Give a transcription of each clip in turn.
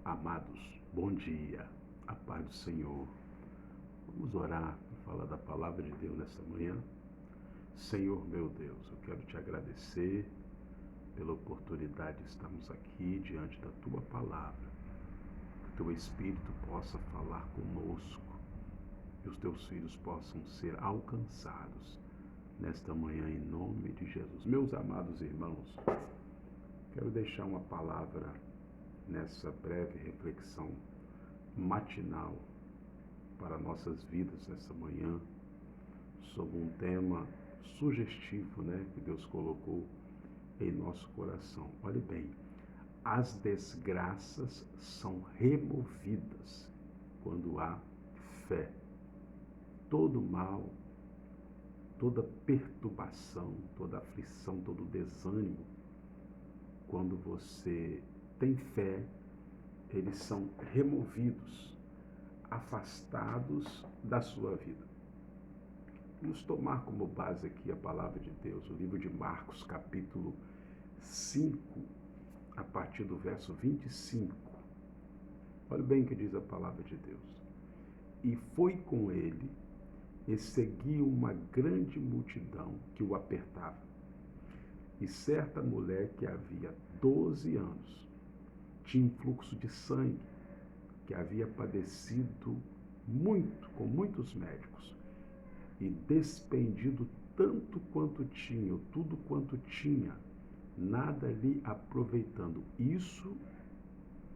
Amados, bom dia, a paz do Senhor. Vamos orar e falar da palavra de Deus nesta manhã. Senhor meu Deus, eu quero te agradecer pela oportunidade de estarmos aqui diante da tua palavra. Que teu Espírito possa falar conosco e os teus filhos possam ser alcançados nesta manhã em nome de Jesus. Meus amados irmãos, quero deixar uma palavra nessa breve reflexão matinal para nossas vidas nessa manhã, sobre um tema sugestivo, que Deus colocou em nosso coração. Olhe bem, as desgraças são removidas quando há fé. Todo mal, toda perturbação, toda aflição, todo desânimo, quando você tem fé, eles são removidos, afastados da sua vida. Vamos tomar como base aqui a palavra de Deus, o livro de Marcos, capítulo 5, a partir do verso 25. Olha bem o que diz a palavra de Deus. E foi com ele, e seguia uma grande multidão que o apertava. E certa mulher que havia 12 anos, tinha um fluxo de sangue, que havia padecido muito, com muitos médicos, e despendido tanto quanto tinha, ou tudo quanto tinha, nada lhe aproveitando. Isso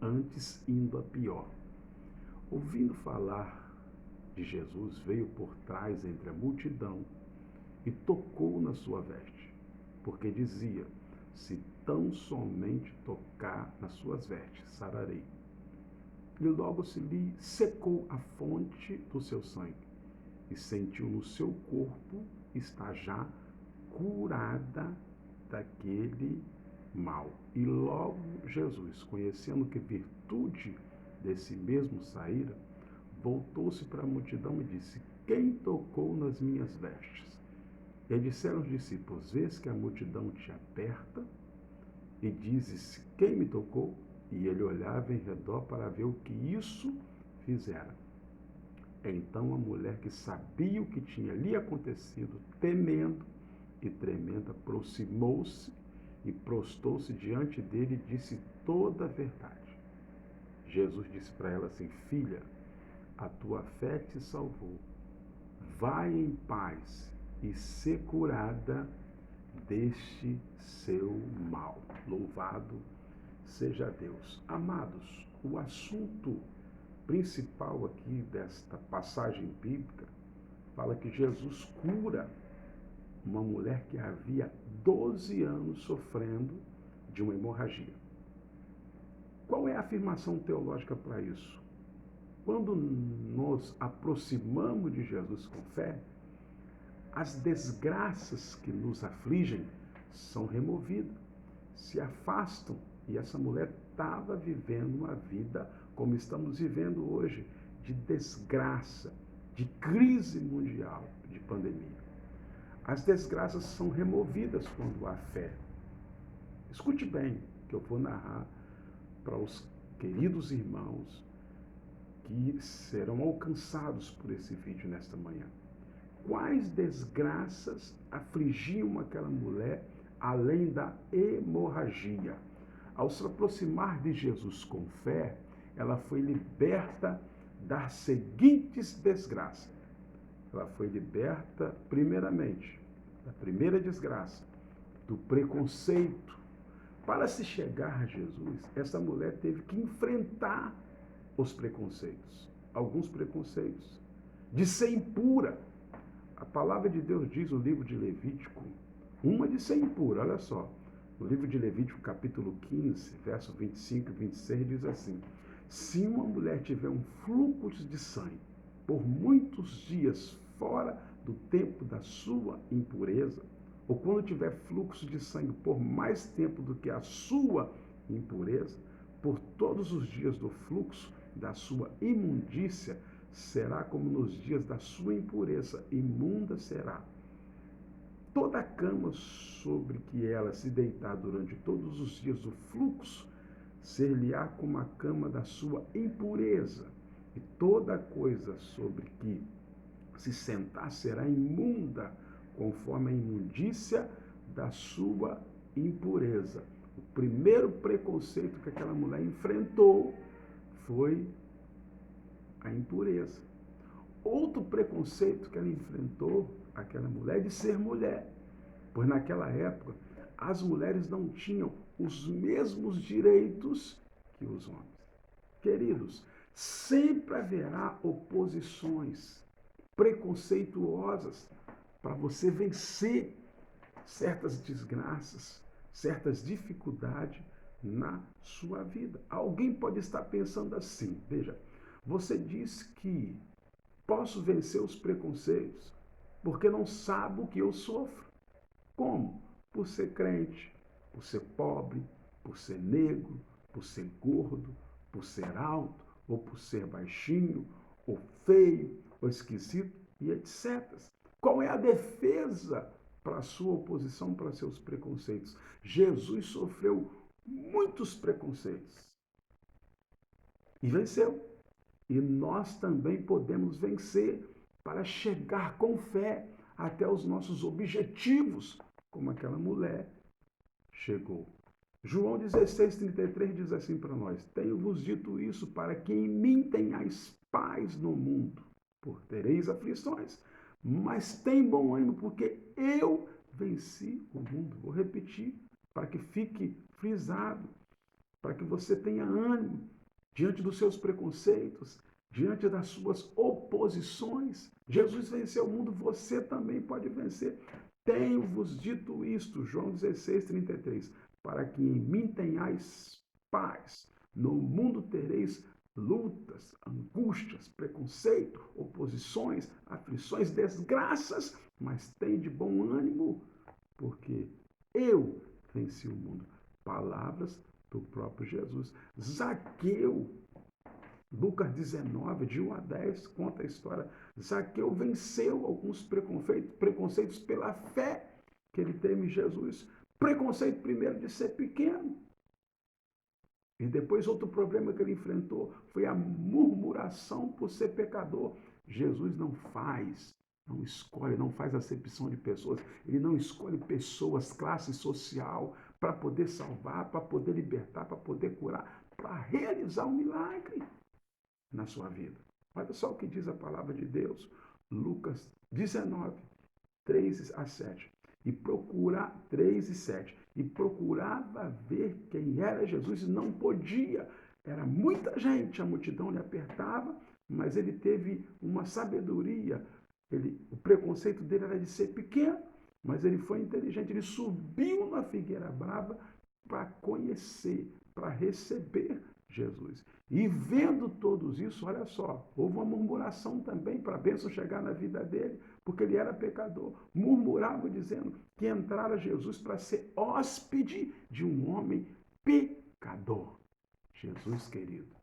antes indo a pior. Ouvindo falar de Jesus, veio por trás entre a multidão e tocou na sua veste, porque dizia: se tão somente tocar nas suas vestes, sararei. E logo se lhe secou a fonte do seu sangue, e sentiu no seu corpo estar já curada daquele mal. E logo Jesus, conhecendo que virtude desse mesmo saíra, voltou-se para a multidão e disse: quem tocou nas minhas vestes? E disseram os discípulos: vês que a multidão te aperta e dizes: quem me tocou? E ele olhava em redor para ver o que isso fizera. Então a mulher, que sabia o que tinha lhe acontecido, temendo e tremendo, aproximou-se e prostou-se diante dele e disse toda a verdade. Jesus disse para ela assim: filha, a tua fé te salvou. Vai em paz e ser curada deste seu mal. Louvado seja Deus. Amados, o assunto principal aqui desta passagem bíblica fala que Jesus cura uma mulher que havia 12 anos sofrendo de uma hemorragia. Qual é a afirmação teológica para isso? Quando nos aproximamos de Jesus com fé, as desgraças que nos afligem são removidas, se afastam. E essa mulher estava vivendo uma vida como estamos vivendo hoje, de desgraça, de crise mundial, de pandemia. As desgraças são removidas quando há fé. Escute bem, que eu vou narrar para os queridos irmãos que serão alcançados por esse vídeo nesta manhã. Quais desgraças afligiam aquela mulher além da hemorragia? Ao se aproximar de Jesus com fé, ela foi liberta das seguintes desgraças. Ela foi liberta, primeiramente, da primeira desgraça, do preconceito. Para se chegar a Jesus, essa mulher teve que enfrentar os preconceitos. Alguns preconceitos. De ser impura. A palavra de Deus diz no livro de Levítico, uma de ser impura, olha só. No livro de Levítico, capítulo 15, verso 25 e 26, diz assim: se uma mulher tiver um fluxo de sangue por muitos dias fora do tempo da sua impureza, ou quando tiver fluxo de sangue por mais tempo do que a sua impureza, por todos os dias do fluxo da sua imundícia, será como nos dias da sua impureza, imunda será. Toda a cama sobre que ela se deitar durante todos os dias do fluxo ser-lhe-á como a cama da sua impureza, e toda coisa sobre que se sentar será imunda, conforme a imundícia da sua impureza. O primeiro preconceito que aquela mulher enfrentou foi a impureza. Outro preconceito que ela enfrentou, aquela mulher, de ser mulher, pois naquela época as mulheres não tinham os mesmos direitos que os homens. Queridos, sempre haverá oposições preconceituosas para você vencer certas desgraças, certas dificuldades na sua vida. Alguém pode estar pensando assim, veja, você diz que posso vencer os preconceitos porque não sabe o que eu sofro. Como? Por ser crente, por ser pobre, por ser negro, por ser gordo, por ser alto, ou por ser baixinho, ou feio, ou esquisito, e etc. Qual é a defesa para a sua oposição, para seus preconceitos? Jesus sofreu muitos preconceitos e venceu. E nós também podemos vencer para chegar com fé até os nossos objetivos, como aquela mulher chegou. João 16:33 diz assim para nós: tenho-vos dito isso para que em mim tenhais paz no mundo, por tereis aflições, mas tem bom ânimo, porque eu venci o mundo. Vou repetir, para que fique frisado, para que você tenha ânimo diante dos seus preconceitos, diante das suas oposições. Jesus venceu o mundo, você também pode vencer. Tenho-vos dito isto, João 16:33, para que em mim tenhais paz. No mundo tereis lutas, angústias, preconceito, oposições, aflições, desgraças, mas tem de bom ânimo, porque eu venci o mundo. Palavras do próprio Jesus. Zaqueu, Lucas 19, de 1 a 10, conta a história. Zaqueu venceu alguns preconceitos pela fé que ele teve em Jesus. Preconceito primeiro de ser pequeno. E depois outro problema que ele enfrentou foi a murmuração por ser pecador. Jesus não escolhe, não faz acepção de pessoas. Ele não escolhe pessoas, classe social, para poder salvar, para poder libertar, para poder curar, para realizar um milagre na sua vida. Olha só o que diz a palavra de Deus. Lucas 19, 3 a 7. E procurar 3 e 7. E procurava ver quem era Jesus e não podia. Era muita gente, a multidão lhe apertava, mas ele teve uma sabedoria. O preconceito dele era de ser pequeno, mas ele foi inteligente. Ele subiu na figueira brava para conhecer, para receber Jesus. E vendo todos isso, olha só, houve uma murmuração também para a bênção chegar na vida dele, porque ele era pecador. Murmurava dizendo que entrara Jesus para ser hóspede de um homem pecador. Jesus, querido,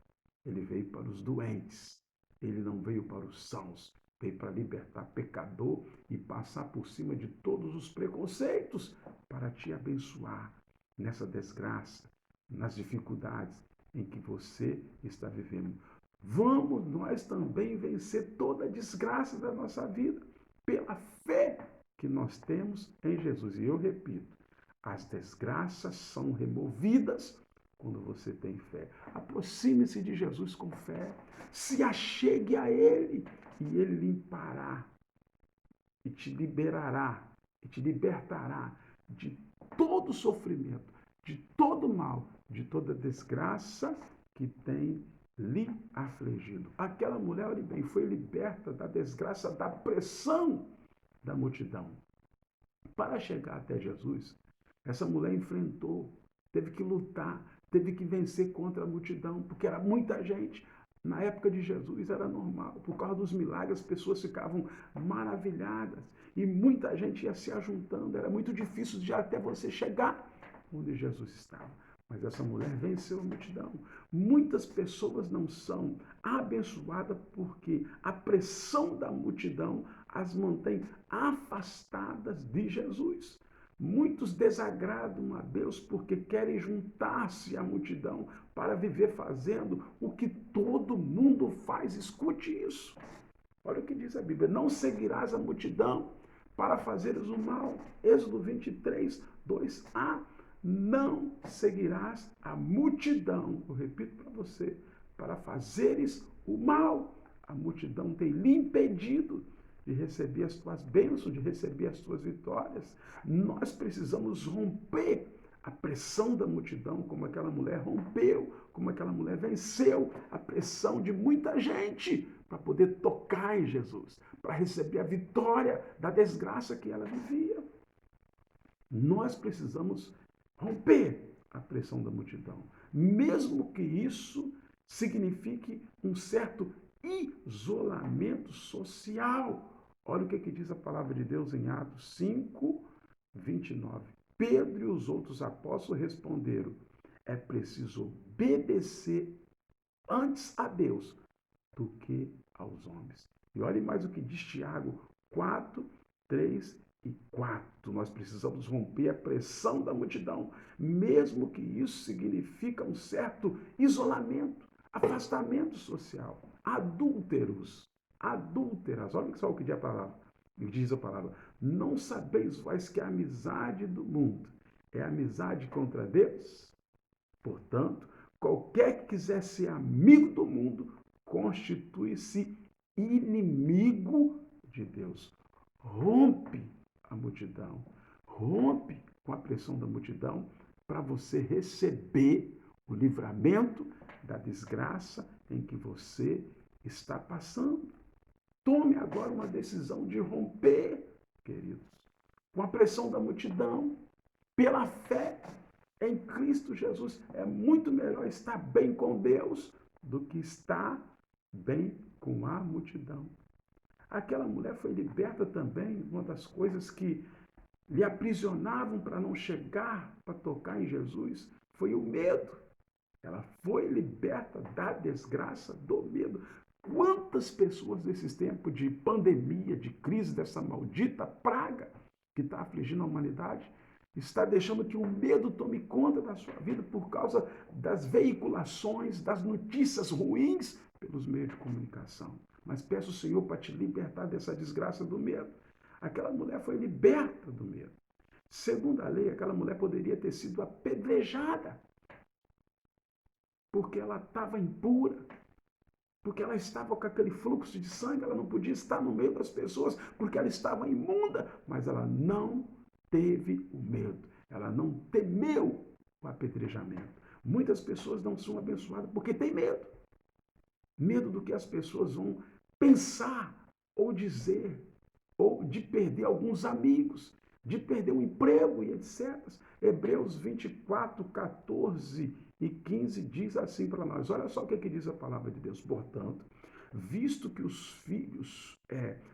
ele veio para os doentes, ele não veio para os sãos, veio para libertar pecador e passar por cima de todos os preconceitos para te abençoar nessa desgraça, nas dificuldades em que você está vivendo. Vamos nós também vencer toda a desgraça da nossa vida pela fé que nós temos em Jesus. E eu repito, as desgraças são removidas quando você tem fé. Aproxime-se de Jesus com fé, se achegue a Ele e Ele limpará e te liberará e te libertará de todo sofrimento, de todo mal, de toda desgraça que tem lhe afligido. Aquela mulher, olha bem, foi liberta da desgraça, da pressão da multidão. Para chegar até Jesus, essa mulher enfrentou, teve que lutar, teve que vencer contra a multidão, porque era muita gente. Na época de Jesus era normal, por causa dos milagres, as pessoas ficavam maravilhadas e muita gente ia se ajuntando, era muito difícil de até você chegar onde Jesus estava. Mas essa mulher venceu a multidão. Muitas pessoas não são abençoadas porque a pressão da multidão as mantém afastadas de Jesus. Muitos desagradam a Deus porque querem juntar-se à multidão para viver fazendo o que todo mundo faz. Escute isso. Olha o que diz a Bíblia: não seguirás a multidão para fazeres o mal. Êxodo 23, 2a. Não seguirás a multidão, eu repito para você, para fazeres o mal. A multidão tem lhe impedido de receber as tuas bênçãos, de receber as tuas vitórias. Nós precisamos romper a pressão da multidão, como aquela mulher rompeu, como aquela mulher venceu a pressão de muita gente para poder tocar em Jesus, para receber a vitória da desgraça que ela vivia. Nós precisamos romper a pressão da multidão, mesmo que isso signifique um certo isolamento social. Olha o que diz a palavra de Deus em Atos 5, 29. Pedro e os outros apóstolos responderam: é preciso obedecer antes a Deus do que aos homens. E olhe mais o que diz Tiago 4, 3 e 4. Nós precisamos romper a pressão da multidão, mesmo que isso significa um certo isolamento, afastamento social. Adúlteros, adúlteras. Olha só o que diz a palavra. Não sabeis vós que a amizade do mundo é amizade contra Deus? Portanto, qualquer que quiser ser amigo do mundo constitui-se inimigo de Deus. Rompe a multidão, rompe com a pressão da multidão para você receber o livramento da desgraça em que você está passando. Tome agora uma decisão de romper, queridos, com a pressão da multidão, pela fé em Cristo Jesus. É muito melhor estar bem com Deus do que estar bem com a multidão. Aquela mulher foi liberta também. Uma das coisas que lhe aprisionavam para não chegar para tocar em Jesus foi o medo. Ela foi liberta da desgraça, do medo. Quantas pessoas nesses tempos de pandemia, de crise, dessa maldita praga que está afligindo a humanidade, está deixando que o medo tome conta da sua vida por causa das veiculações, das notícias ruins pelos meios de comunicação. Mas peço ao Senhor para te libertar dessa desgraça do medo. Aquela mulher foi liberta do medo. Segundo a lei, aquela mulher poderia ter sido apedrejada, porque ela estava impura, porque ela estava com aquele fluxo de sangue, ela não podia estar no meio das pessoas, porque ela estava imunda, mas ela não teve o medo, ela não temeu o apedrejamento. Muitas pessoas não são abençoadas porque têm medo. Medo do que as pessoas vão pensar ou dizer, ou de perder alguns amigos, de perder o emprego e etc. Hebreus 24, 14 e 15 diz assim para nós. Olha só o que diz a palavra de Deus. Portanto, visto que os filhos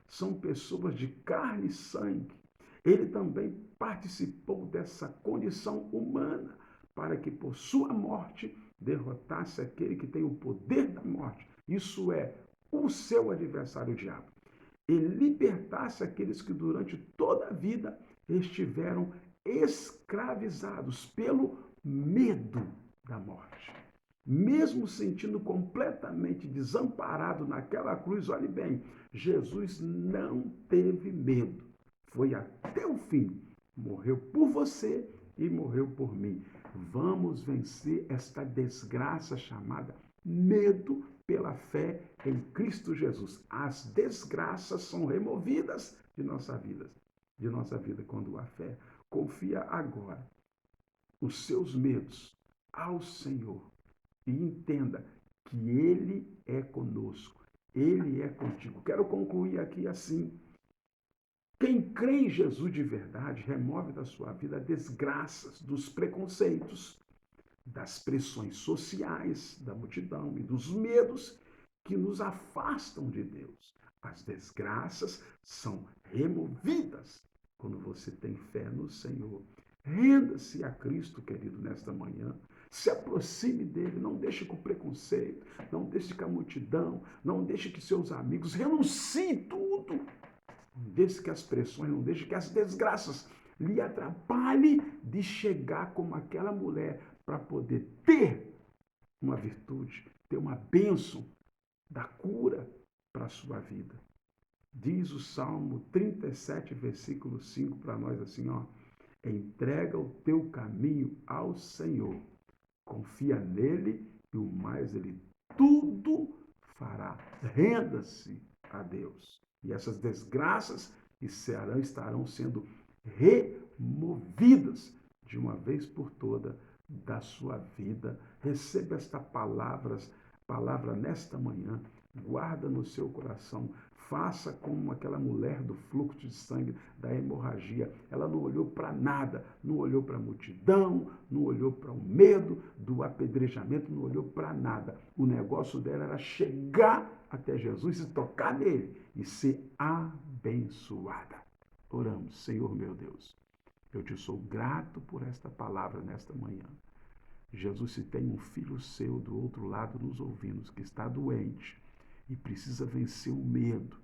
são pessoas de carne e sangue, ele também participou dessa condição humana para que por sua morte derrotasse aquele que tem o poder da morte. Isso é, o seu adversário, o diabo. E libertasse aqueles que durante toda a vida estiveram escravizados pelo medo da morte. Mesmo sentindo completamente desamparado naquela cruz, olhe bem, Jesus não teve medo. Foi até o fim. Morreu por você e morreu por mim. Vamos vencer esta desgraça chamada medo pela fé em Cristo Jesus. As desgraças são removidas de nossa vida quando há fé. Confia agora os seus medos ao Senhor e entenda que Ele é conosco, Ele é contigo. Quero concluir aqui assim. Quem crê em Jesus de verdade remove da sua vida desgraças, dos preconceitos, das pressões sociais da multidão e dos medos que nos afastam de Deus. As desgraças são removidas quando você tem fé no Senhor. Renda-se a Cristo, querido, nesta manhã. Se aproxime dele, não deixe com o preconceito, não deixe com a multidão, não deixe que seus amigos, renuncie tudo. Não deixe que as pressões, não deixe que as desgraças lhe atrapalhe de chegar como aquela mulher para poder ter uma virtude, ter uma bênção da cura para a sua vida. Diz o Salmo 37, versículo 5 para nós assim, ó: entrega o teu caminho ao Senhor, confia nele e o mais ele tudo fará. Renda-se a Deus. E essas desgraças estarão sendo removidas de uma vez por toda da sua vida. Receba esta palavra nesta manhã, guarda no seu coração. Faça como aquela mulher do fluxo de sangue, da hemorragia. Ela não olhou para nada, não olhou para a multidão, não olhou para o medo do apedrejamento, não olhou para nada. O negócio dela era chegar até Jesus e tocar nele e ser abençoada. Oramos. Senhor meu Deus, eu te sou grato por esta palavra nesta manhã. Jesus, se tem um filho seu do outro lado nos ouvindo, que está doente e precisa vencer o medo,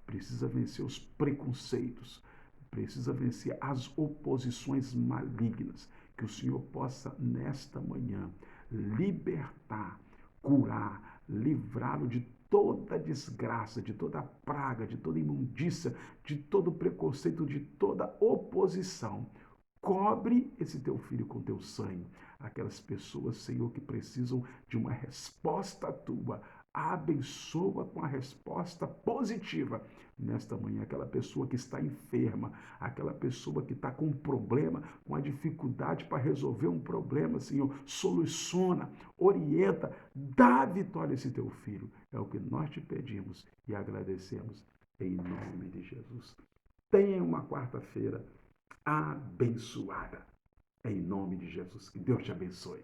precisa vencer os preconceitos, precisa vencer as oposições malignas, que o Senhor possa, nesta manhã, libertar, curar, livrá-lo de toda desgraça, de toda praga, de toda imundícia, de todo preconceito, de toda oposição. Cobre esse teu filho com teu sangue. Aquelas pessoas, Senhor, que precisam de uma resposta tua, abençoa com a resposta positiva nesta manhã. Aquela pessoa que está enferma, aquela pessoa que está com um problema, com a dificuldade para resolver um problema, Senhor, soluciona, orienta, dá vitória a esse teu filho. É o que nós te pedimos e agradecemos em nome de Jesus. Tenha uma quarta-feira abençoada. Em nome de Jesus. Que Deus te abençoe.